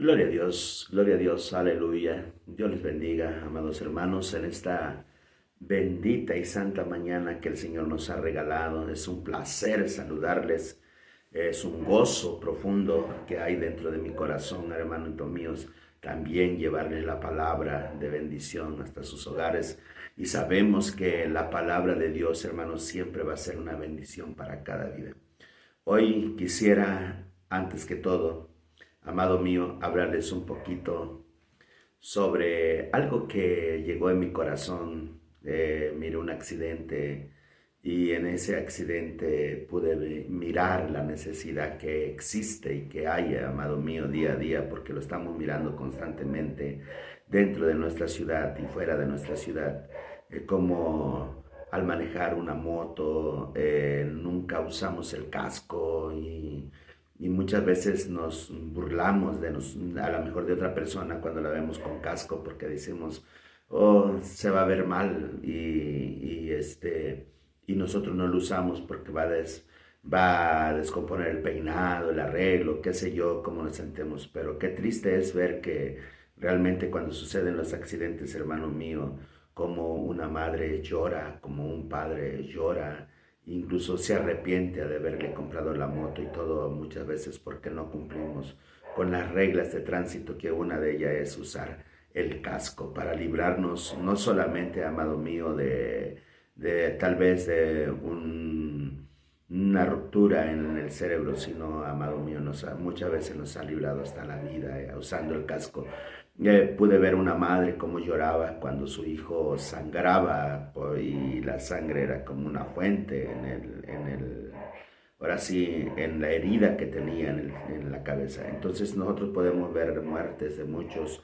Gloria a Dios, aleluya. Dios les bendiga, amados hermanos, en esta bendita y santa mañana que el Señor nos ha regalado. Es un placer saludarles, es un gozo profundo que hay dentro de mi corazón, hermanos míos, también llevarles la palabra de bendición hasta sus hogares. Y sabemos que la palabra de Dios, hermanos, siempre va a ser una bendición para cada vida. Hoy quisiera, antes que todo, amado mío, hablarles un poquito sobre algo que llegó en mi corazón. Miré un accidente y en ese accidente pude mirar la necesidad que existe y que hay, amado mío, día a día, porque lo estamos mirando constantemente dentro de nuestra ciudad y fuera de nuestra ciudad, como al manejar una moto nunca usamos el casco y muchas veces nos burlamos a lo mejor de otra persona cuando la vemos con casco porque decimos, oh, se va a ver mal y nosotros no lo usamos porque va a descomponer el peinado, el arreglo, qué sé yo, cómo nos sentemos. Pero qué triste es ver que realmente cuando suceden los accidentes, hermano mío, como una madre llora, como un padre llora, incluso se arrepiente de haberle comprado la moto y todo muchas veces porque no cumplimos con las reglas de tránsito, que una de ellas es usar el casco para librarnos no solamente, amado mío, de tal vez de una ruptura en el cerebro, sino, amado mío, muchas veces nos ha librado hasta la vida usando el casco. Pude ver una madre cómo lloraba cuando su hijo sangraba y la sangre era como una fuente ahora sí, en la herida que tenía en la cabeza. Entonces nosotros podemos ver muertes de muchos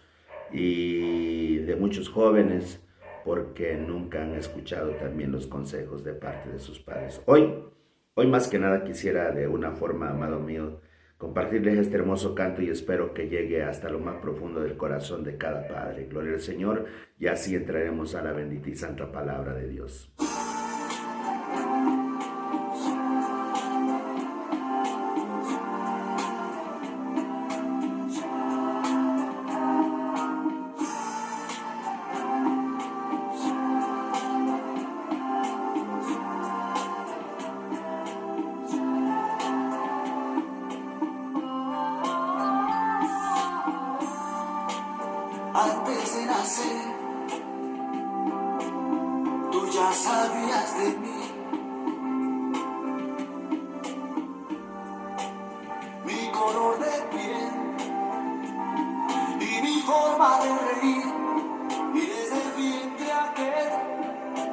y de muchos jóvenes porque nunca han escuchado también los consejos de parte de sus padres. Hoy más que nada quisiera de una forma, amado mío, compartirles este hermoso canto y espero que llegue hasta lo más profundo del corazón de cada padre. Gloria al Señor, y así entraremos a la bendita y santa palabra de Dios. Antes de nacer, tú ya sabías de mí. Mi color de piel y mi forma de reír. Y desde el vientre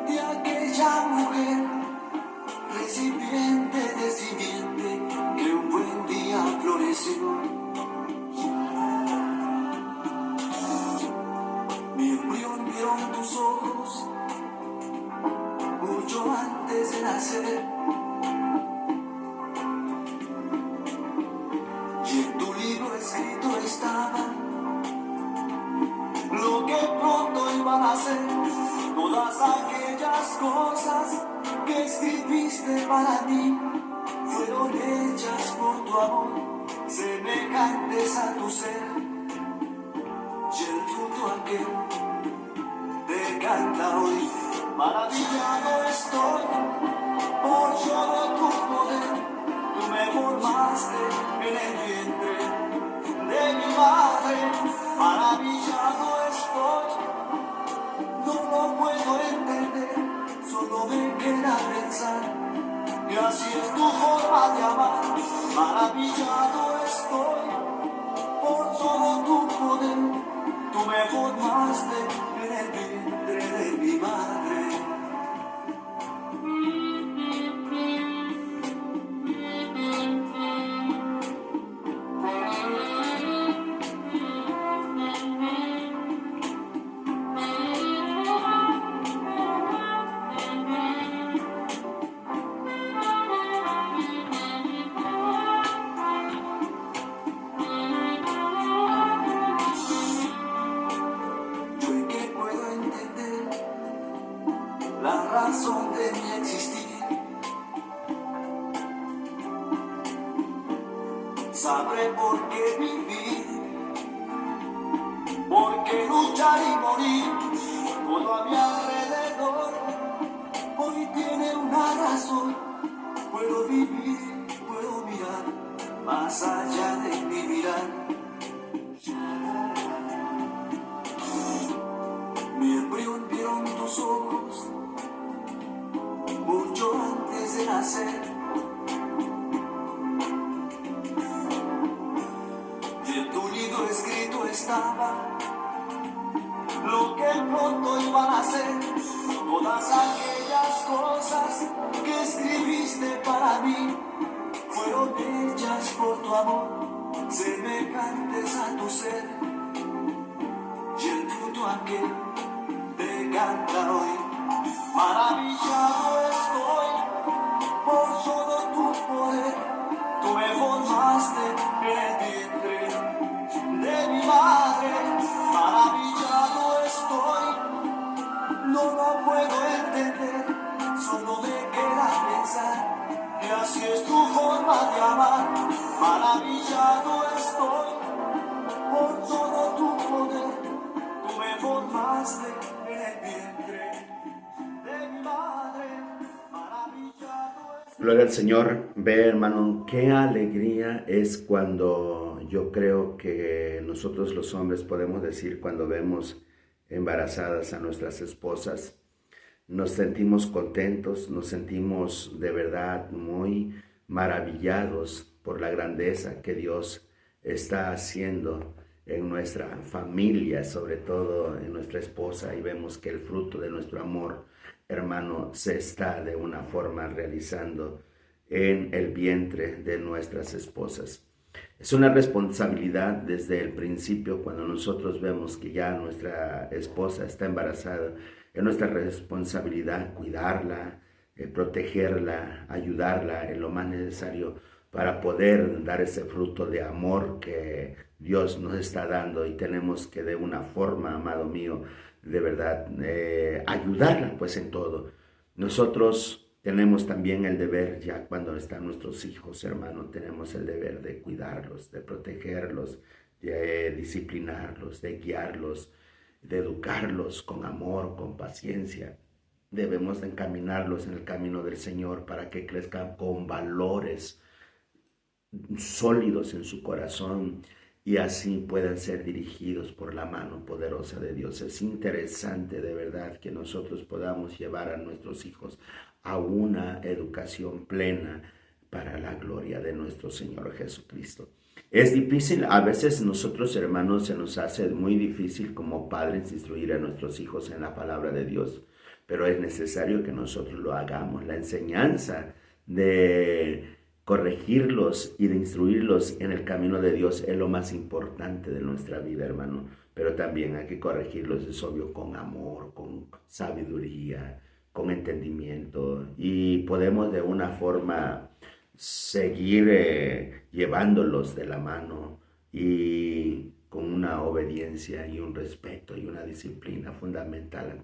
de aquella mujer, recipiente de simiente que un buen día floreció. Vieron tus ojos mucho antes de nacer, y en tu libro escrito estaba lo que pronto iban a ser, todas aquellas cosas que escribiste para mí fueron hechas por tu amor, semejantes a tu ser, y el fruto aquel canta hoy. Maravillado estoy por todo tu poder. Tú me formaste en el vientre de mi madre. Maravillado estoy, no lo puedo entender, solo me queda pensar que así es tu forma de amar. Maravillado estoy por todo tu poder. Tú me formaste en el vientre de mi madre. luchar y morir. Todo a mi alrededor hoy tiene una razón. Puedo vivir, puedo mirar más allá de mi mirar. Me prendieron tus ojos mucho antes de nacer. Y en tu libro escrito estaba lo que pronto iban a ser. Todas aquellas cosas que escribiste para mí fueron hechas por tu amor, semejantes a tu ser. Y el fruto aquel te canta hoy. Maravillado estoy por todo tu poder. Tú me formaste en el vientre de mi madre. Maravillado estoy, no lo puedo entender. Solo me queda pensar que así es tu forma de amar. Maravillado estoy por todo tu poder. Tú me formaste en el vientre de mi madre. Maravillado estoy. Gloria al Señor. Ve, hermano, qué alegría es cuando yo creo que nosotros los hombres podemos decir cuando vemos embarazadas a nuestras esposas. Nos sentimos contentos, nos sentimos de verdad muy maravillados por la grandeza que Dios está haciendo en nuestra familia, sobre todo en nuestra esposa, y vemos que el fruto de nuestro amor, hermano, se está de una forma realizando en el vientre de nuestras esposas. Es una responsabilidad desde el principio cuando nosotros vemos que ya nuestra esposa está embarazada. Es nuestra responsabilidad cuidarla, protegerla, ayudarla en lo más necesario para poder dar ese fruto de amor que Dios nos está dando, y tenemos que de una forma, amado mío, de verdad, ayudarla pues en todo. Nosotros tenemos también el deber, ya cuando están nuestros hijos, hermano, tenemos el deber de cuidarlos, de protegerlos, de disciplinarlos, de guiarlos, de educarlos con amor, con paciencia. Debemos de encaminarlos en el camino del Señor para que crezcan con valores sólidos en su corazón y así puedan ser dirigidos por la mano poderosa de Dios. Es interesante de verdad que nosotros podamos llevar a nuestros hijos a una educación plena para la gloria de nuestro Señor Jesucristo. Es difícil, a veces nosotros, hermanos, se nos hace muy difícil como padres instruir a nuestros hijos en la palabra de Dios, pero es necesario que nosotros lo hagamos. La enseñanza de corregirlos y de instruirlos en el camino de Dios es lo más importante de nuestra vida, hermano, pero también hay que corregirlos, es obvio, con amor, con sabiduría, con entendimiento, y podemos de una forma seguir llevándolos de la mano y con una obediencia y un respeto y una disciplina fundamental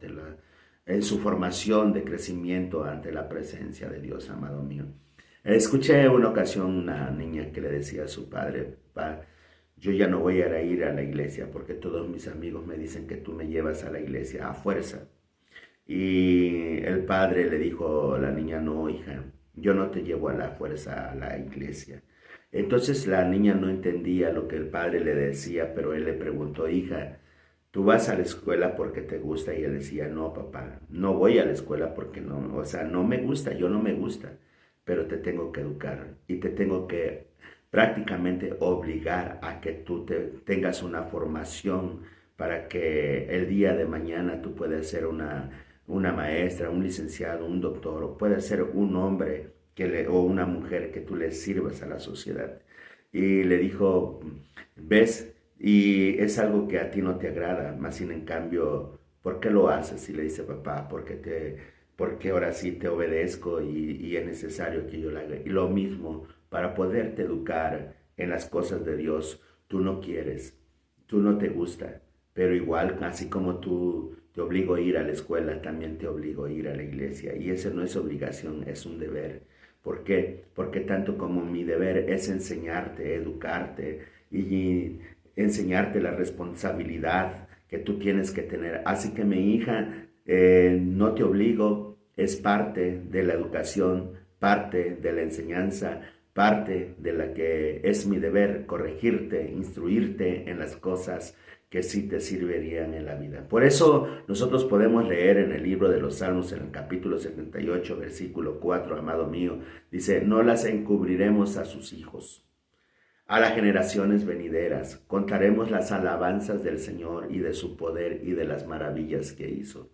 en su formación de crecimiento ante la presencia de Dios, amado mío. Escuché una ocasión una niña que le decía a su padre: "Pa, yo ya no voy a ir a la iglesia porque todos mis amigos me dicen que tú me llevas a la iglesia a fuerza". Y el padre le dijo a la niña: "No, hija, yo no te llevo a la fuerza a la iglesia". Entonces la niña no entendía lo que el padre le decía, pero él le preguntó: "Hija, ¿tú vas a la escuela porque te gusta?". Y él decía: "No, papá, no voy a la escuela porque no, o sea, no me gusta, yo no me gusta, pero te tengo que educar y te tengo que prácticamente obligar a que tú tengas una formación para que el día de mañana tú puedas ser una maestra, un licenciado, un doctor, o puedas ser un hombre o una mujer que tú le sirvas a la sociedad". Y le dijo: "¿Ves? Y es algo que a ti no te agrada, más sin en cambio, ¿por qué lo haces?". Y le dice: "Papá, porque ahora sí te obedezco y es necesario que yo lo haga". Y lo mismo, para poderte educar en las cosas de Dios, tú no quieres, tú no te gusta, pero igual, así como tú te obligo a ir a la escuela, también te obligo a ir a la iglesia. Y eso no es obligación, es un deber. ¿Por qué? Porque tanto como mi deber es enseñarte, educarte y enseñarte la responsabilidad que tú tienes que tener. Así que mi hija, no te obligo, es parte de la educación, parte de la enseñanza, parte de la que es mi deber corregirte, instruirte en las cosas que sí te servirían en la vida. Por eso nosotros podemos leer en el libro de los Salmos, en el capítulo 78, versículo 4, amado mío, dice, no las encubriremos a sus hijos. A las generaciones venideras contaremos las alabanzas del Señor y de su poder y de las maravillas que hizo.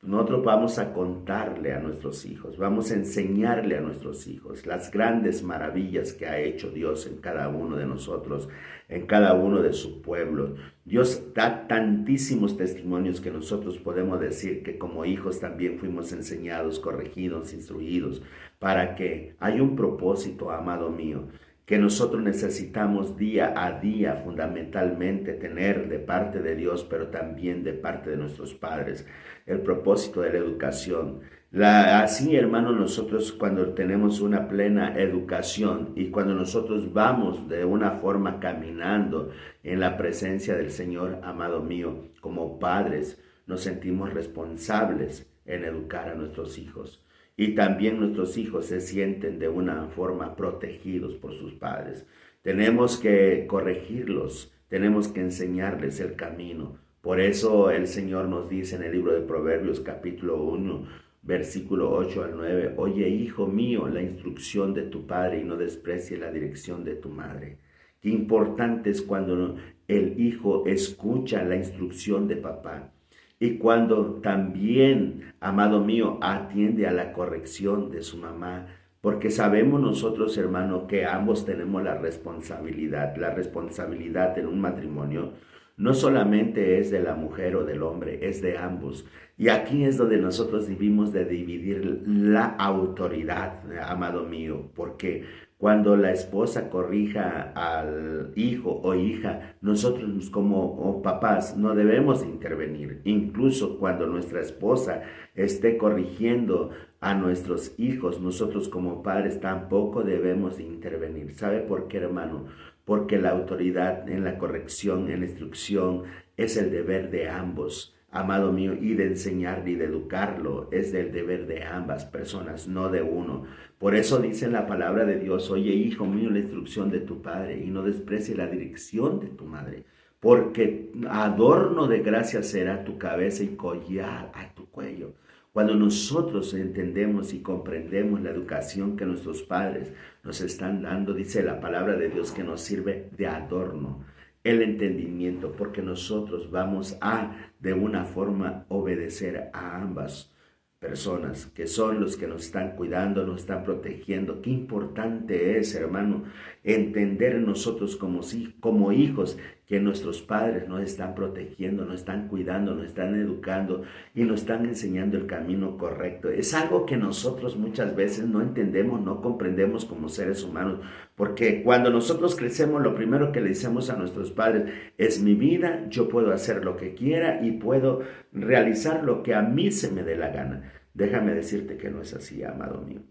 Nosotros vamos a contarle a nuestros hijos, vamos a enseñarle a nuestros hijos las grandes maravillas que ha hecho Dios en cada uno de nosotros, en cada uno de su pueblo. Dios da tantísimos testimonios que nosotros podemos decir que como hijos también fuimos enseñados, corregidos, instruidos, para que hay un propósito, amado mío, que nosotros necesitamos día a día fundamentalmente tener de parte de Dios, pero también de parte de nuestros padres, el propósito de la educación. Así, hermanos, nosotros cuando tenemos una plena educación y cuando nosotros vamos de una forma caminando en la presencia del Señor, amado mío, como padres, nos sentimos responsables en educar a nuestros hijos. Y también nuestros hijos se sienten de una forma protegidos por sus padres. Tenemos que corregirlos, tenemos que enseñarles el camino. Por eso el Señor nos dice en el libro de Proverbios capítulo 1, versículo 8 al 9, oye, hijo mío, la instrucción de tu padre y no desprecies la dirección de tu madre. Qué importante es cuando el hijo escucha la instrucción de papá. Y cuando también, amado mío, atiende a la corrección de su mamá, porque sabemos nosotros, hermano, que ambos tenemos la responsabilidad. La responsabilidad en un matrimonio no solamente es de la mujer o del hombre, es de ambos. Y aquí es donde nosotros debimos de dividir la autoridad, amado mío, porque cuando la esposa corrija al hijo o hija, nosotros como papás no debemos intervenir. Incluso cuando nuestra esposa esté corrigiendo a nuestros hijos, nosotros como padres tampoco debemos intervenir. ¿Sabe por qué, hermano? Porque la autoridad en la corrección, en la instrucción, es el deber de ambos. Amado mío, y de enseñarle y de educarlo es del deber de ambas personas, no de uno. Por eso dice la palabra de Dios, oye, hijo mío, la instrucción de tu padre y no desprecie la dirección de tu madre, porque adorno de gracia será tu cabeza y collar a tu cuello. Cuando nosotros entendemos y comprendemos la educación que nuestros padres nos están dando, dice la palabra de Dios que nos sirve de adorno. El entendimiento, porque nosotros vamos a, de una forma, obedecer a ambas personas, que son los que nos están cuidando, nos están protegiendo. Qué importante es, hermano, entender nosotros como hijos que nuestros padres nos están protegiendo, nos están cuidando, nos están educando y nos están enseñando el camino correcto. Es algo que nosotros muchas veces no entendemos, no comprendemos como seres humanos, porque cuando nosotros crecemos, lo primero que le decimos a nuestros padres es mi vida, yo puedo hacer lo que quiera y puedo realizar lo que a mí se me dé la gana. Déjame decirte que no es así, amado mío.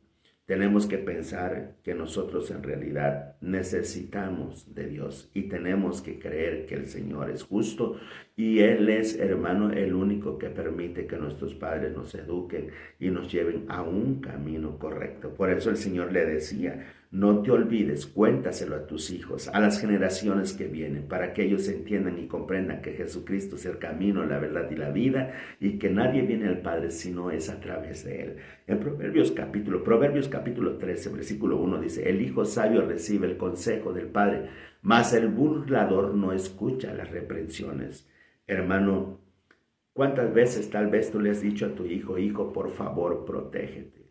Tenemos que pensar que nosotros en realidad necesitamos de Dios y tenemos que creer que el Señor es justo y Él es, hermano, el único que permite que nuestros padres nos eduquen y nos lleven a un camino correcto. Por eso el Señor le decía, no te olvides, cuéntaselo a tus hijos, a las generaciones que vienen, para que ellos entiendan y comprendan que Jesucristo es el camino, la verdad y la vida, y que nadie viene al Padre si no es a través de Él. En Proverbios capítulo 13, versículo 1 dice, el hijo sabio recibe el consejo del Padre, mas el burlador no escucha las reprensiones. Hermano, ¿cuántas veces tal vez tú le has dicho a tu hijo, hijo, por favor, protégete?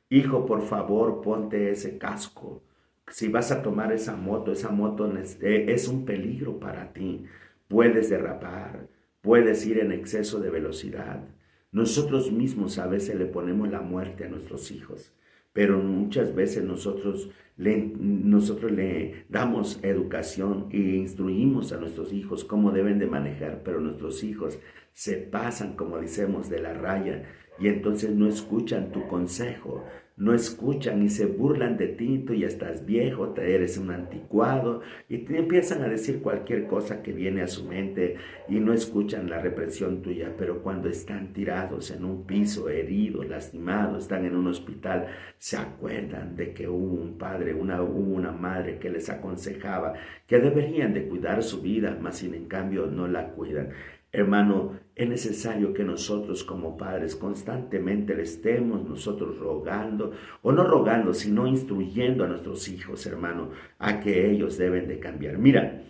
Hijo, por favor, ponte ese casco. Si vas a tomar esa moto es un peligro para ti. Puedes derrapar, puedes ir en exceso de velocidad. Nosotros mismos a veces le ponemos la muerte a nuestros hijos, pero muchas veces nosotros le damos educación e instruimos a nuestros hijos cómo deben de manejar, pero nuestros hijos se pasan, como decimos, de la raya y entonces no escuchan tu consejo. no escuchan y se burlan de ti, tú ya estás viejo, eres un anticuado, y te empiezan a decir cualquier cosa que viene a su mente y no escuchan la represión tuya, pero cuando están tirados en un piso, heridos, lastimados, están en un hospital, se acuerdan de que hubo un padre, hubo una madre que les aconsejaba que deberían de cuidar su vida, mas sin en cambio no la cuidan. Hermano, es necesario que nosotros como padres constantemente le estemos nosotros rogando, o no rogando, sino instruyendo a nuestros hijos, hermano, a que ellos deben de cambiar. Mira,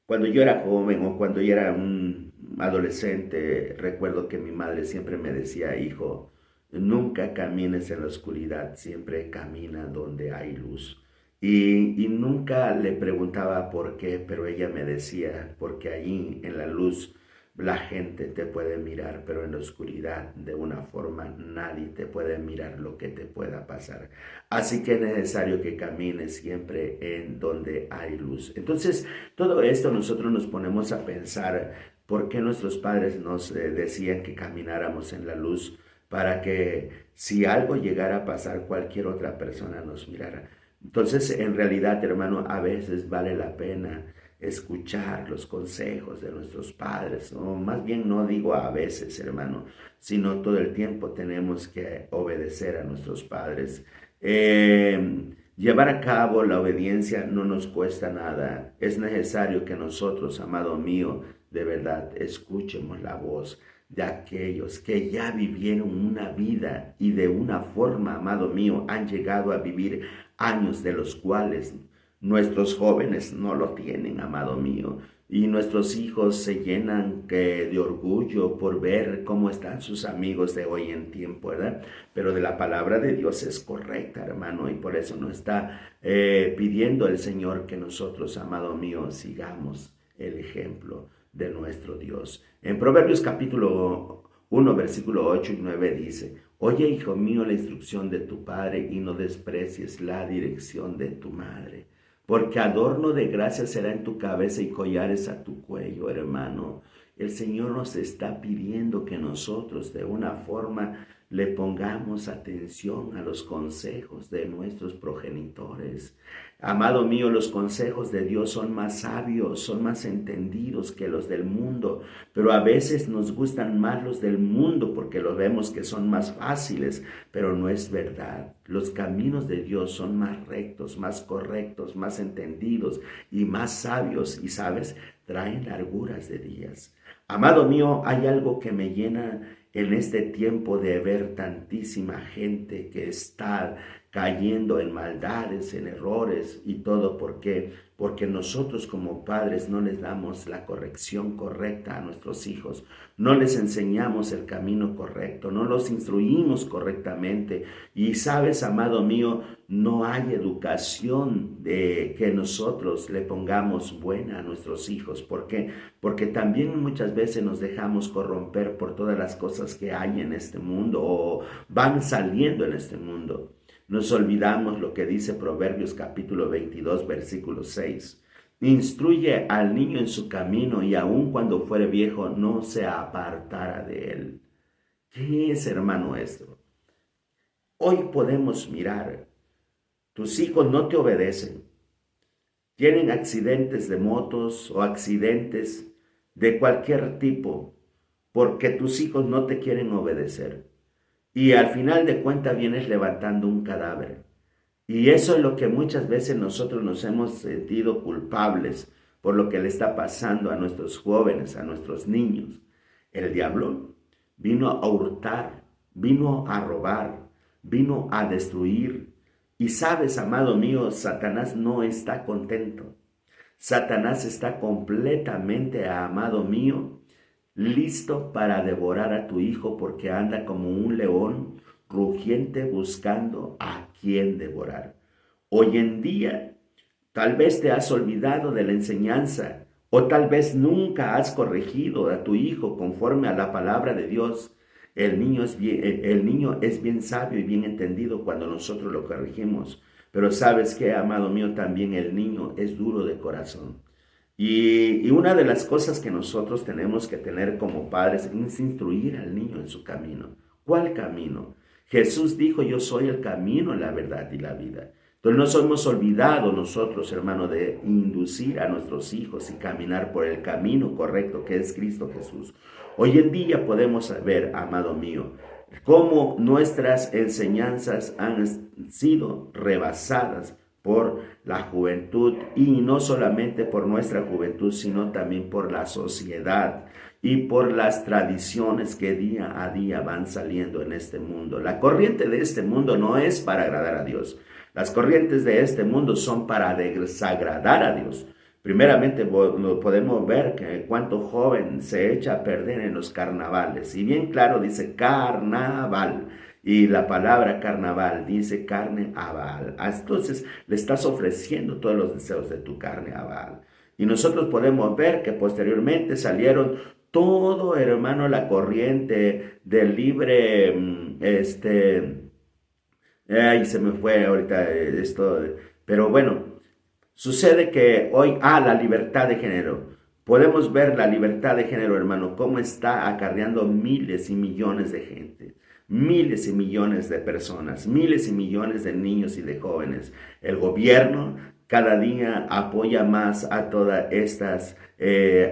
cuando yo era joven o cuando yo era un adolescente, recuerdo que mi madre siempre me decía, hijo, nunca camines en la oscuridad, siempre camina donde hay luz. Y nunca le preguntaba por qué, pero ella me decía, porque ahí en la luz la gente te puede mirar, pero en la oscuridad de una forma nadie te puede mirar lo que te pueda pasar. Así que es necesario que camines siempre en donde hay luz. Entonces, todo esto nosotros nos ponemos a pensar por qué nuestros padres nos decían que camináramos en la luz para que si algo llegara a pasar, cualquier otra persona nos mirara. Entonces, en realidad, hermano, a veces vale la pena escuchar los consejos de nuestros padres, o más bien no digo a veces, hermano, sino todo el tiempo tenemos que obedecer a nuestros padres. Llevar a cabo la obediencia no nos cuesta nada. Es necesario que nosotros, amado mío, de verdad, escuchemos la voz de aquellos que ya vivieron una vida y de una forma, amado mío, han llegado a vivir años de los cuales nuestros jóvenes no lo tienen, amado mío, y nuestros hijos se llenan de orgullo por ver cómo están sus amigos de hoy en tiempo, ¿verdad? Pero de la palabra de Dios es correcta, hermano, y por eso nos está pidiendo el Señor que nosotros, amado mío, sigamos el ejemplo de nuestro Dios. En Proverbios capítulo 1, versículo 8 y 9 dice, oye, hijo mío, la instrucción de tu padre y no desprecies la dirección de tu madre, porque adorno de gracia será en tu cabeza y collares a tu cuello, hermano. El Señor nos está pidiendo que nosotros de una forma le pongamos atención a los consejos de nuestros progenitores. Amado mío, los consejos de Dios son más sabios, son más entendidos que los del mundo, pero a veces nos gustan más los del mundo porque los vemos que son más fáciles, pero no es verdad. Los caminos de Dios son más rectos, más correctos, más entendidos y más sabios, y sabes, traen larguras de días. Amado mío, hay algo que me llena en este tiempo de ver tantísima gente que está cayendo en maldades, en errores y todo. ¿Por qué? Porque nosotros como padres no les damos la corrección correcta a nuestros hijos, no les enseñamos el camino correcto, no los instruimos correctamente. Y sabes, amado mío, no hay educación de que nosotros le pongamos buena a nuestros hijos. ¿Por qué? Porque también muchas veces nos dejamos corromper por todas las cosas que hay en este mundo o van saliendo en este mundo. Nos olvidamos lo que dice Proverbios capítulo 22, versículo 6. Instruye al niño en su camino y aun cuando fuere viejo no se apartará de él. ¿Qué es, hermano, esto? Hoy podemos mirar, tus hijos no te obedecen, tienen accidentes de motos o accidentes de cualquier tipo porque tus hijos no te quieren obedecer. Y al final de cuentas vienes levantando un cadáver. Y eso es lo que muchas veces nosotros nos hemos sentido culpables por lo que le está pasando a nuestros jóvenes, a nuestros niños. El diablo vino a hurtar, vino a robar, vino a destruir. Y sabes, amado mío, Satanás no está contento. Satanás está completamente, amado mío, listo para devorar a tu hijo porque anda como un león rugiente buscando a quien devorar. Hoy en día, tal vez te has olvidado de la enseñanza o tal vez nunca has corregido a tu hijo conforme a la palabra de Dios. El niño es bien sabio y bien entendido cuando nosotros lo corregimos. Pero sabes que, amado mío, también el niño es duro de corazón. Y una de las cosas que nosotros tenemos que tener como padres es instruir al niño en su camino. ¿Cuál camino? Jesús dijo, yo soy el camino, la verdad y la vida. Entonces nos hemos olvidado nosotros, hermano, de inducir a nuestros hijos y caminar por el camino correcto que es Cristo Jesús. Hoy en día podemos ver, amado mío, cómo nuestras enseñanzas han sido rebasadas por la juventud, y no solamente por nuestra juventud, sino también por la sociedad y por las tradiciones que día a día van saliendo en este mundo. La corriente de este mundo no es para agradar a Dios. Las corrientes de este mundo son para desagradar a Dios. Primeramente podemos ver que cuánto joven se echa a perder en los carnavales. Y bien claro dice carnaval. Y la palabra carnaval dice carne a Baal. Entonces le estás ofreciendo todos los deseos de tu carne a Baal. Y nosotros podemos ver que posteriormente salieron todo, hermano, la corriente del libre, ay, se me fue ahorita esto, pero bueno, sucede que hoy, la libertad de género. Podemos ver la libertad de género, hermano, cómo está acarreando miles y millones de gente. Miles y millones de personas, miles y millones de niños y de jóvenes. El gobierno cada día apoya más a todas estas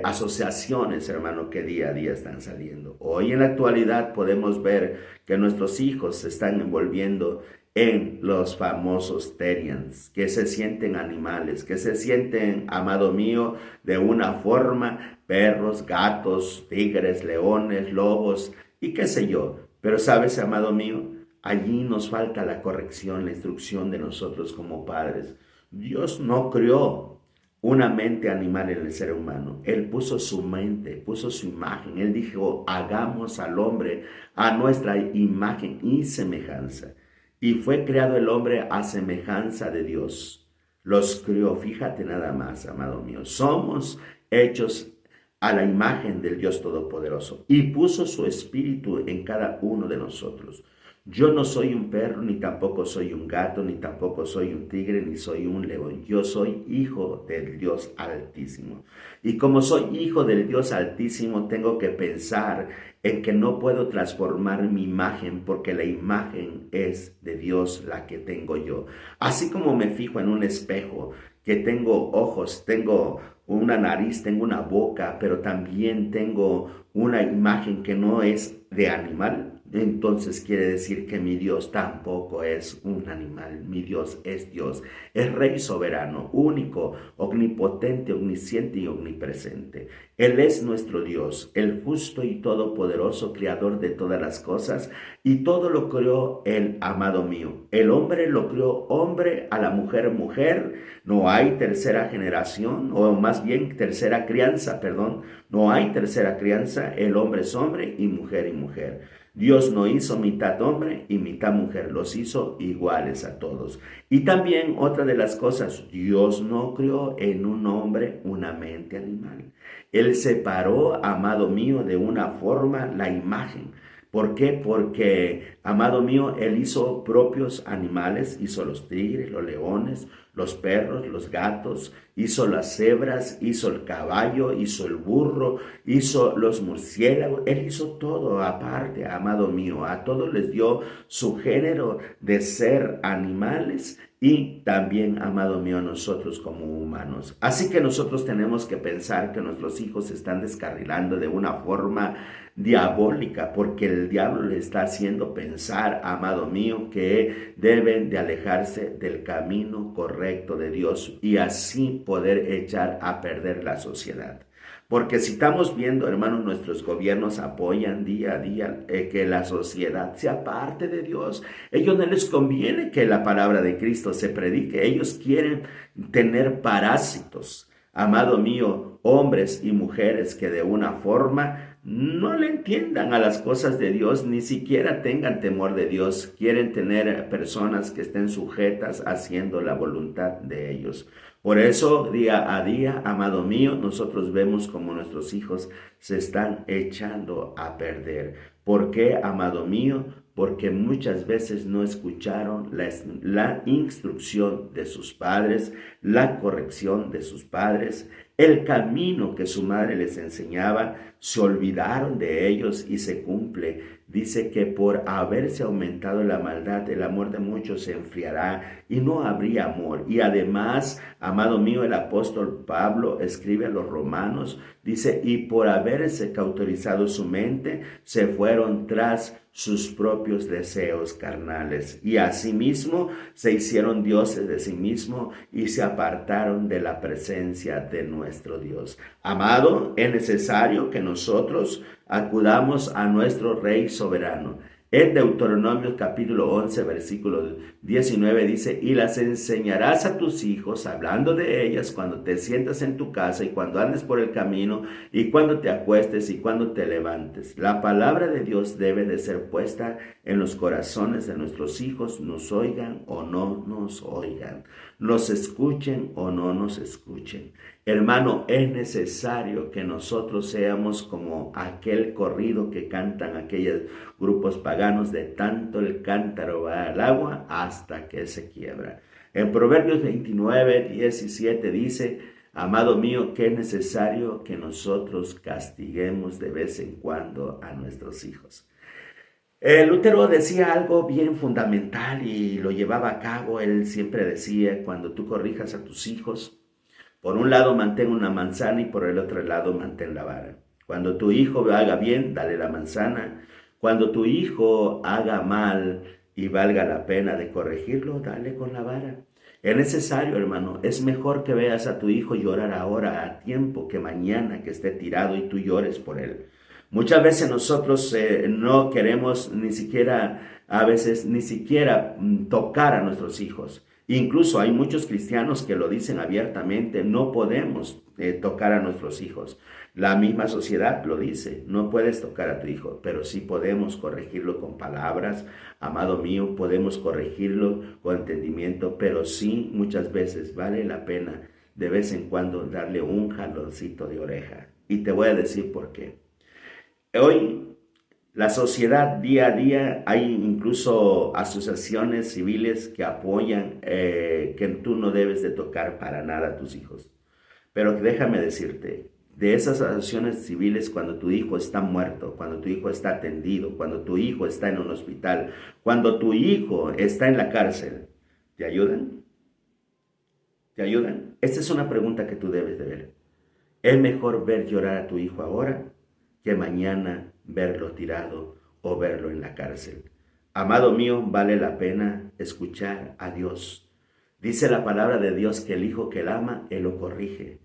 asociaciones, hermano, que día a día están saliendo. Hoy en la actualidad podemos ver que nuestros hijos se están envolviendo en los famosos Terians, que se sienten animales, que se sienten, amado mío, de una forma, perros, gatos, tigres, leones, lobos y qué sé yo. Pero sabes, amado mío, allí nos falta la corrección, la instrucción de nosotros como padres. Dios no creó una mente animal en el ser humano. Él puso su mente, puso su imagen. Él dijo, hagamos al hombre a nuestra imagen y semejanza. Y fue creado el hombre a semejanza de Dios. Los crió, fíjate nada más, amado mío. Somos hechos a la imagen del Dios Todopoderoso y puso su espíritu en cada uno de nosotros. Yo no soy un perro, ni tampoco soy un gato, ni tampoco soy un tigre, ni soy un león. Yo soy hijo del Dios Altísimo. Y como soy hijo del Dios Altísimo, tengo que pensar en que no puedo transformar mi imagen, porque la imagen es de Dios la que tengo yo. Así como me fijo en un espejo, que tengo ojos, tengo una nariz, tengo una boca, pero también tengo una imagen que no es de animal, entonces quiere decir que mi Dios tampoco es un animal. Mi Dios es Dios, es Rey soberano, único, omnipotente, omnisciente y omnipresente. Él es nuestro Dios, el justo y todopoderoso, creador de todas las cosas, y todo lo creó Él, amado mío. El hombre lo creó hombre, a la mujer mujer. No hay tercera generación, o más bien tercera crianza, perdón. No hay tercera crianza, el hombre es hombre y mujer. Dios no hizo mitad hombre y mitad mujer, los hizo iguales a todos. Y también otra de las cosas, Dios no creó en un hombre una mente animal. Él separó, amado mío, de una forma la imagen. ¿Por qué? Porque, amado mío, Él hizo propios animales, hizo los tigres, los leones, los perros, los gatos, hizo las cebras, hizo el caballo, hizo el burro, hizo los murciélagos. Él hizo todo aparte, amado mío. A todos les dio su género de ser animales y también, amado mío, nosotros como humanos. Así que nosotros tenemos que pensar que nuestros hijos se están descarrilando de una forma diabólica, porque el diablo le está haciendo pensar, amado mío, que deben de alejarse del camino correcto de Dios y así poder echar a perder la sociedad. Porque si estamos viendo, hermanos, nuestros gobiernos apoyan día a día que la sociedad se aparte de Dios. Ellos no les conviene que la palabra de Cristo se predique. Ellos quieren tener parásitos, amado mío, hombres y mujeres que de una forma no le entiendan a las cosas de Dios, ni siquiera tengan temor de Dios. Quieren tener personas que estén sujetas haciendo la voluntad de ellos. Por eso, día a día, amado mío, nosotros vemos como nuestros hijos se están echando a perder ¿Por qué, amado mío? Porque muchas veces no escucharon la instrucción de sus padres, la corrección de sus padres, el camino que su madre les enseñaba, se olvidaron de ellos y se cumple. Dice que por haberse aumentado la maldad, el amor de muchos se enfriará y no habría amor. Y además, amado mío, el apóstol Pablo escribe a los romanos, dice, y por haberse cauterizado su mente, se fueron tras sus propios deseos carnales. Y asimismo se hicieron dioses de sí mismos y se apartaron de la presencia de nuestro Dios. Amado, es necesario que nosotros acudamos a nuestro Rey soberano. En Deuteronomio capítulo 11, versículo 19 dice, y las enseñarás a tus hijos, hablando de ellas, cuando te sientas en tu casa y cuando andes por el camino y cuando te acuestes y cuando te levantes. La palabra de Dios debe de ser puesta en los corazones de nuestros hijos, nos oigan o no nos oigan, nos escuchen o no nos escuchen. Hermano, es necesario que nosotros seamos como aquel corrido que cantan aquellos grupos paganos, de tanto el cántaro va al agua hasta que se quiebra. En Proverbios 29, 17 dice, amado mío, que es necesario que nosotros castiguemos de vez en cuando a nuestros hijos. Lutero decía algo bien fundamental y lo llevaba a cabo. Él siempre decía, cuando tú corrijas a tus hijos, por un lado mantén una manzana y por el otro lado mantén la vara. Cuando tu hijo haga bien, dale la manzana. Cuando tu hijo haga mal y valga la pena de corregirlo, dale con la vara. Es necesario, hermano, es mejor que veas a tu hijo llorar ahora a tiempo que mañana que esté tirado y tú llores por él. Muchas veces nosotros no queremos ni siquiera tocar a nuestros hijos. Incluso hay muchos cristianos que lo dicen abiertamente, no podemos tocar a nuestros hijos. La misma sociedad lo dice, no puedes tocar a tu hijo, pero sí podemos corregirlo con palabras. Amado mío, podemos corregirlo con entendimiento, pero sí muchas veces vale la pena de vez en cuando darle un jaloncito de oreja. Y te voy a decir por qué. Hoy la sociedad día a día, hay incluso asociaciones civiles que apoyan que tú no debes de tocar para nada a tus hijos. Pero déjame decirte, de esas asociaciones civiles, cuando tu hijo está muerto, cuando tu hijo está atendido, cuando tu hijo está en un hospital, cuando tu hijo está en la cárcel, ¿te ayudan? ¿Te ayudan? Esta es una pregunta que tú debes de ver. ¿Es mejor ver llorar a tu hijo ahora que mañana verlo tirado o verlo en la cárcel? Amado mío, vale la pena escuchar a Dios. Dice la palabra de Dios que el hijo que él ama, él lo corrige.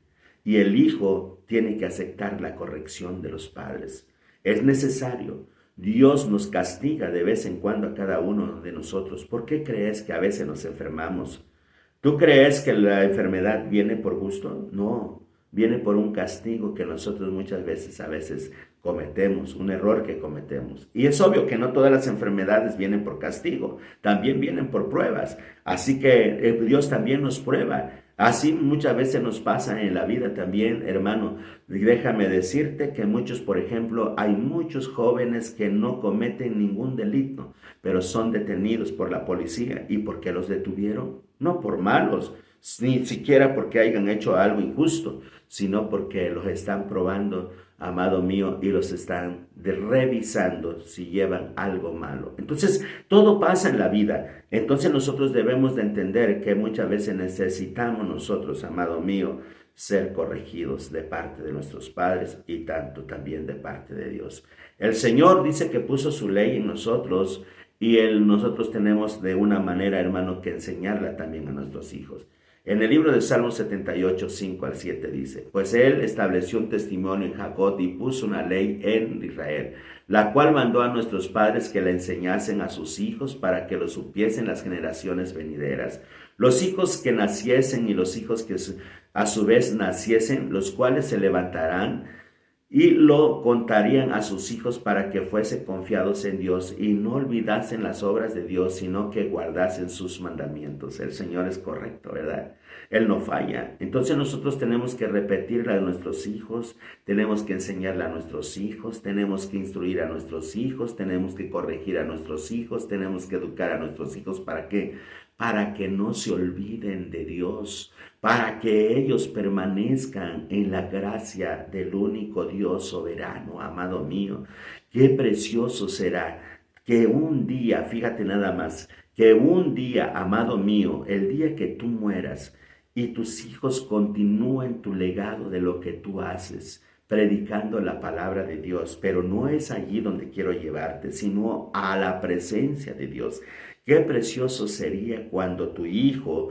Y el hijo tiene que aceptar la corrección de los padres. Es necesario. Dios nos castiga de vez en cuando a cada uno de nosotros. ¿Por qué crees que a veces nos enfermamos? ¿Tú crees que la enfermedad viene por gusto? No. Viene por un castigo que nosotros muchas veces cometemos, un error que cometemos. Y es obvio que no todas las enfermedades vienen por castigo, también vienen por pruebas. Así que Dios también nos prueba. Así muchas veces nos pasa en la vida también, hermano. Déjame decirte que muchos, por ejemplo, hay muchos jóvenes que no cometen ningún delito, pero son detenidos por la policía. ¿Y por qué los detuvieron? No por malos, ni siquiera porque hayan hecho algo injusto, sino porque los están probando, amado mío, y los están revisando si llevan algo malo. Entonces, todo pasa en la vida. Entonces nosotros debemos de entender que muchas veces necesitamos nosotros, amado mío, ser corregidos de parte de nuestros padres y tanto también de parte de Dios. El Señor dice que puso su ley en nosotros y nosotros tenemos de una manera, hermano, que enseñarla también a nuestros hijos. En el libro de Salmos 78, 5 al 7 dice, pues él estableció un testimonio en Jacob y puso una ley en Israel, la cual mandó a nuestros padres que la enseñasen a sus hijos para que lo supiesen las generaciones venideras. Los hijos que naciesen y los hijos que a su vez naciesen, los cuales se levantarán y lo contarían a sus hijos para que fuesen confiados en Dios y no olvidasen las obras de Dios, sino que guardasen sus mandamientos. El Señor es correcto, ¿verdad? Él no falla. Entonces nosotros tenemos que repetirle a nuestros hijos, tenemos que enseñarle a nuestros hijos, tenemos que instruir a nuestros hijos, tenemos que corregir a nuestros hijos, tenemos que educar a nuestros hijos. ¿Para qué? Para que no se olviden de Dios, para que ellos permanezcan en la gracia del único Dios soberano, amado mío. Qué precioso será que un día, fíjate nada más, que un día, amado mío, el día que tú mueras y tus hijos continúen tu legado de lo que tú haces, predicando la palabra de Dios, pero no es allí donde quiero llevarte, sino a la presencia de Dios. Qué precioso sería cuando tu hijo,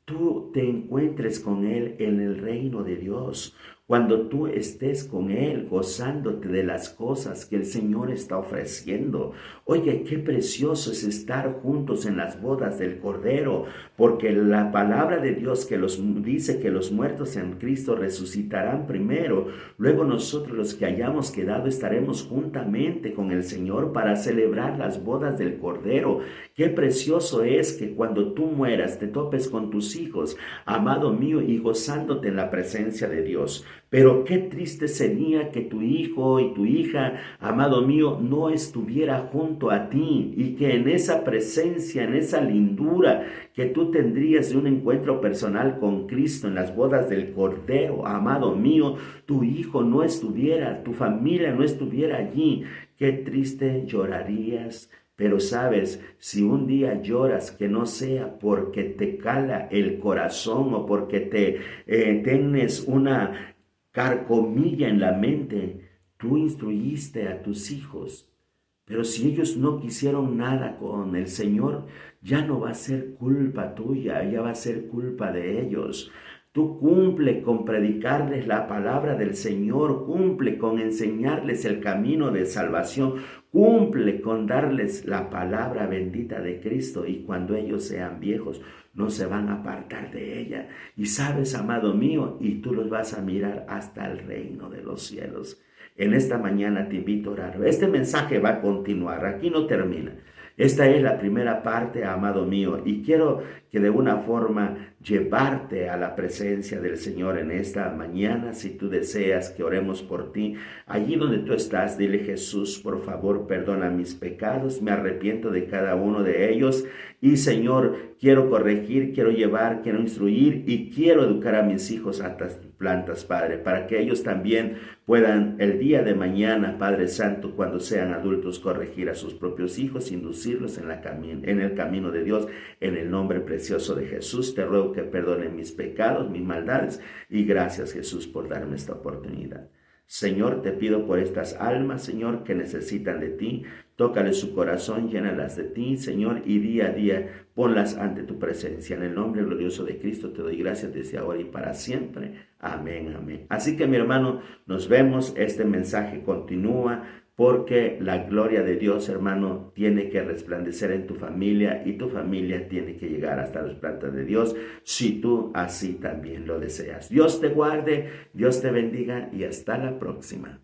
tú te encuentres con él en el reino de Dios, cuando tú estés con él gozándote de las cosas que el Señor está ofreciendo. Oye, qué precioso es estar juntos en las bodas del Cordero, porque la palabra de Dios que dice que los muertos en Cristo resucitarán primero, luego nosotros los que hayamos quedado estaremos juntamente con el Señor para celebrar las bodas del Cordero. Qué precioso es que cuando tú mueras te topes con tus hijos, amado mío, y gozándote en la presencia de Dios. Pero qué triste sería que tu hijo y tu hija, amado mío, no estuviera junto a ti y que en esa presencia, en esa lindura que tú tendrías de un encuentro personal con Cristo en las bodas del Cordero, amado mío, tu hijo no estuviera, tu familia no estuviera allí. Qué triste llorarías. Pero sabes, si un día lloras, que no sea porque te cala el corazón o porque tienes una carcomilla en la mente. Tú instruiste a tus hijos, pero si ellos no quisieron nada con el Señor, ya no va a ser culpa tuya, ya va a ser culpa de ellos. Tú cumple con predicarles la palabra del Señor, cumple con enseñarles el camino de salvación, cumple con darles la palabra bendita de Cristo, y cuando ellos sean viejos no se van a apartar de ella. Y sabes, amado mío, y tú los vas a mirar hasta el reino de los cielos. En esta mañana te invito a orar. Este mensaje va a continuar, aquí no termina. Esta es la primera parte, amado mío, y quiero que de una forma llevarte a la presencia del Señor en esta mañana. Si tú deseas que oremos por ti, allí donde tú estás, dile: Jesús, por favor, perdona mis pecados, me arrepiento de cada uno de ellos, y Señor, quiero corregir, quiero llevar, quiero instruir y quiero educar a mis hijos hasta tus plantas, Padre, para que ellos también puedan el día de mañana, Padre Santo, cuando sean adultos, corregir a sus propios hijos, inducirlos en el camino de Dios. En el nombre precioso de Jesús, te ruego que perdone mis pecados, mis maldades, y gracias, Jesús, por darme esta oportunidad. Señor, te pido por estas almas, Señor, que necesitan de ti. Tócale su corazón, llénalas de ti, Señor, y día a día ponlas ante tu presencia. En el nombre glorioso de Cristo te doy gracias desde ahora y para siempre. Amén, amén. Así que, mi hermano, nos vemos. Este mensaje continúa, porque la gloria de Dios, hermano, tiene que resplandecer en tu familia, y tu familia tiene que llegar hasta las plantas de Dios, si tú así también lo deseas. Dios te guarde, Dios te bendiga, y hasta la próxima.